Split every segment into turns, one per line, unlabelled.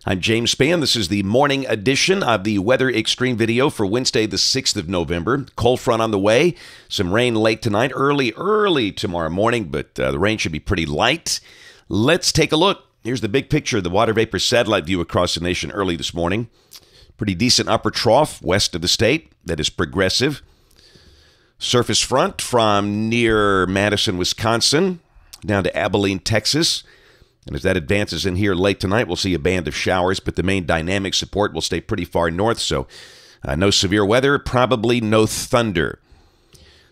I'm James Spann. This is the morning edition of the Weather Xtreme video for Wednesday, the 6th of November. Cold front on the way. Some rain late tonight, early tomorrow morning, but the rain should be pretty light. Let's take a look. Here's the big picture of the water vapor satellite view across the nation early this morning. Pretty decent upper trough west of the state that is progressive. Surface front from near Madison, Wisconsin, down to Abilene, Texas. And as that advances in here late tonight, we'll see a band of showers, but the main dynamic support will stay pretty far north, so no severe weather, probably no thunder.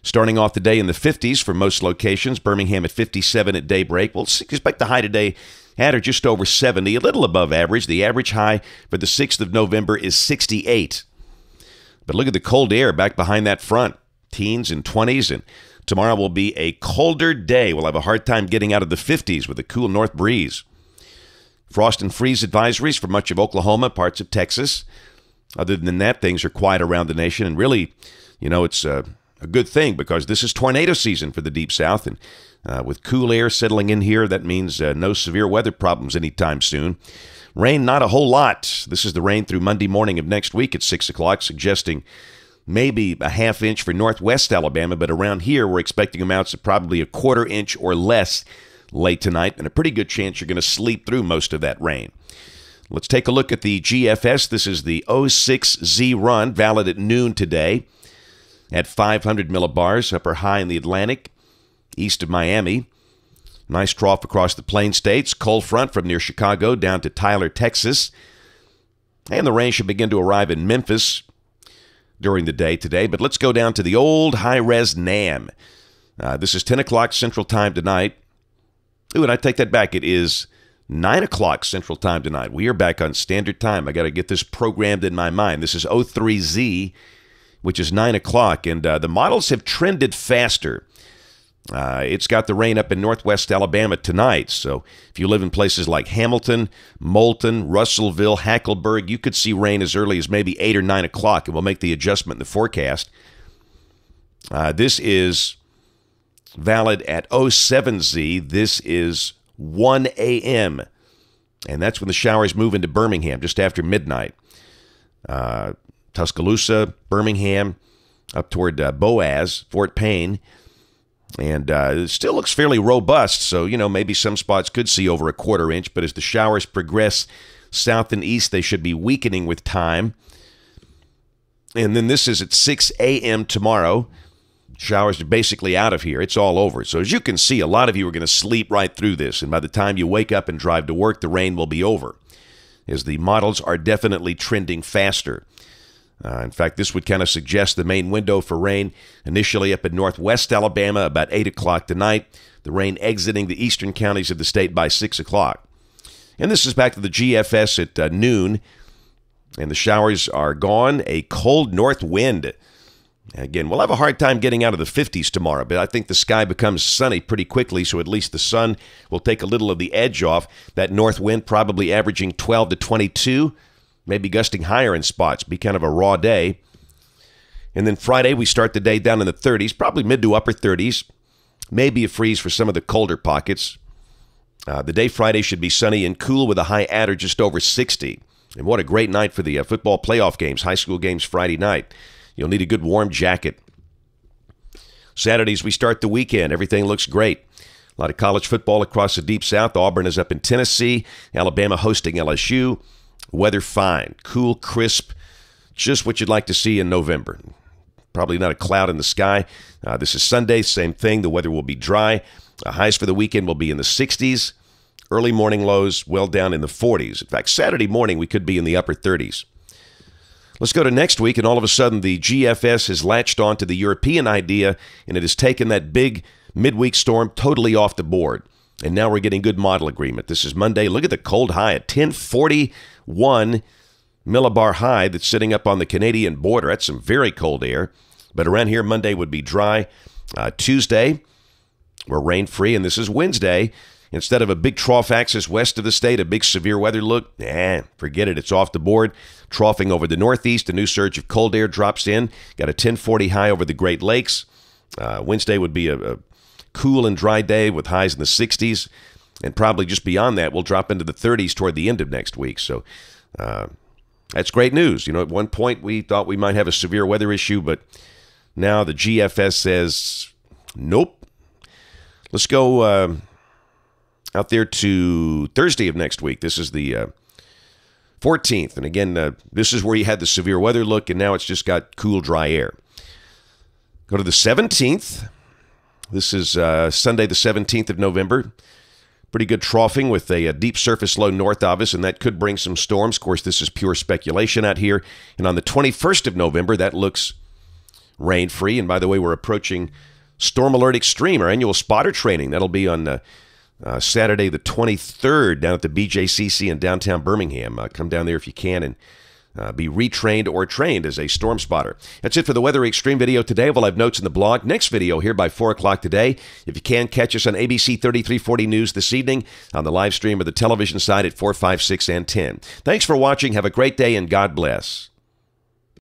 Starting off the day in the 50s for most locations, Birmingham at 57 at daybreak. We'll expect the high today at or just over 70, a little above average. The average high for the 6th of November is 68. But look at the cold air back behind that front, teens and 20s, and tomorrow will be a colder day. We'll have a hard time getting out of the 50s with a cool north breeze. Frost and freeze advisories for much of Oklahoma, parts of Texas. Other than that, things are quiet around the nation. And really, it's a good thing because this is tornado season for the Deep South. And with cool air settling in here, that means no severe weather problems anytime soon. Rain, not a whole lot. This is the rain through Monday morning of next week at 6 o'clock, suggesting maybe a half inch for northwest Alabama, but around here we're expecting amounts of probably a quarter inch or less late tonight, and a pretty good chance you're going to sleep through most of that rain. Let's take a look at the GFS. This is the 06Z run, valid at noon today at 500 millibars, upper high in the Atlantic, east of Miami. Nice trough across the Plain States, cold front from near Chicago down to Tyler, Texas. And the rain should begin to arrive in Memphis during the day today, but let's go down to the old high-res NAM. This is 10 o'clock Central Time tonight. Ooh, and I take that back. It is 9 o'clock Central Time tonight. We are back on Standard Time. I got to get this programmed in my mind. This is 03Z, which is 9 o'clock, and the models have trended faster. It's got the rain up in northwest Alabama tonight, so if you live in places like Hamilton, Moulton, Russellville, Hackleburg, you could see rain as early as maybe 8 or 9 o'clock, and we'll make the adjustment in the forecast. This is valid at 07Z. This is 1 a.m., and that's when the showers move into Birmingham, just after midnight. Tuscaloosa, Birmingham, up toward Boaz, Fort Payne. And it still looks fairly robust, so, maybe some spots could see over a quarter inch, but as the showers progress south and east, they should be weakening with time. And then this is at 6 a.m. tomorrow. Showers are basically out of here. It's all over. So as you can see, a lot of you are going to sleep right through this, and by the time you wake up and drive to work, the rain will be over, as the models are definitely trending faster. In fact, this would kind of suggest the main window for rain initially up in northwest Alabama about 8 o'clock tonight, the rain exiting the eastern counties of the state by 6 o'clock. And this is back to the GFS at noon, and the showers are gone. A cold north wind. Again, we'll have a hard time getting out of the 50s tomorrow, but I think the sky becomes sunny pretty quickly, so at least the sun will take a little of the edge off. That north wind probably averaging 12 to 22. Maybe gusting higher in spots, be kind of a raw day. And then Friday, we start the day down in the 30s, probably mid to upper 30s. Maybe a freeze for some of the colder pockets. The day Friday should be sunny and cool with a high at or just over 60. And what a great night for the football playoff games, high school games Friday night. You'll need a good warm jacket. Saturdays, we start the weekend. Everything looks great. A lot of college football across the Deep South. Auburn is up in Tennessee. Alabama hosting LSU. Weather fine, cool, crisp, just what you'd like to see in November. Probably not a cloud in the sky. This is Sunday, same thing. The weather will be dry. Highs for the weekend will be in the 60s. Early morning lows well down in the 40s. In fact, Saturday morning we could be in the upper 30s. Let's go to next week, and all of a sudden the GFS has latched on to the European idea, and it has taken that big midweek storm totally off the board. And now we're getting good model agreement. This is Monday. Look at the cold high at 1041 millibar high that's sitting up on the Canadian border. That's some very cold air. But around here, Monday would be dry. Tuesday, we're rain-free. And this is Wednesday. Instead of a big trough axis west of the state, a big severe weather look, forget it. It's off the board. Troughing over the northeast. A new surge of cold air drops in. Got a 1040 high over the Great Lakes. Wednesday would be a cool and dry day with highs in the 60s. And probably just beyond that, we'll drop into the 30s toward the end of next week. So that's great news. You know, at one point we thought we might have a severe weather issue, but now the GFS says, nope. Let's go out there to Thursday of next week. This is the 14th. And again, this is where you had the severe weather look, and now it's just got cool, dry air. Go to the 17th. This is Sunday, the 17th of November. Pretty good troughing with a deep surface low north of us, and that could bring some storms. Of course, this is pure speculation out here. And on the 21st of November, that looks rain-free. And by the way, we're approaching Storm Alert Extreme, our annual spotter training. That'll be on Saturday, the 23rd, down at the BJCC in downtown Birmingham. Come down there if you can and be retrained or trained as a storm spotter. That's it for the Weather Xtreme video today. We'll have notes in the blog. Next video here by 4 o'clock today. If you can, catch us on ABC 3340 News this evening on the live stream or the television side at 4, 5, 6, and 10. Thanks for watching. Have a great day, and God bless.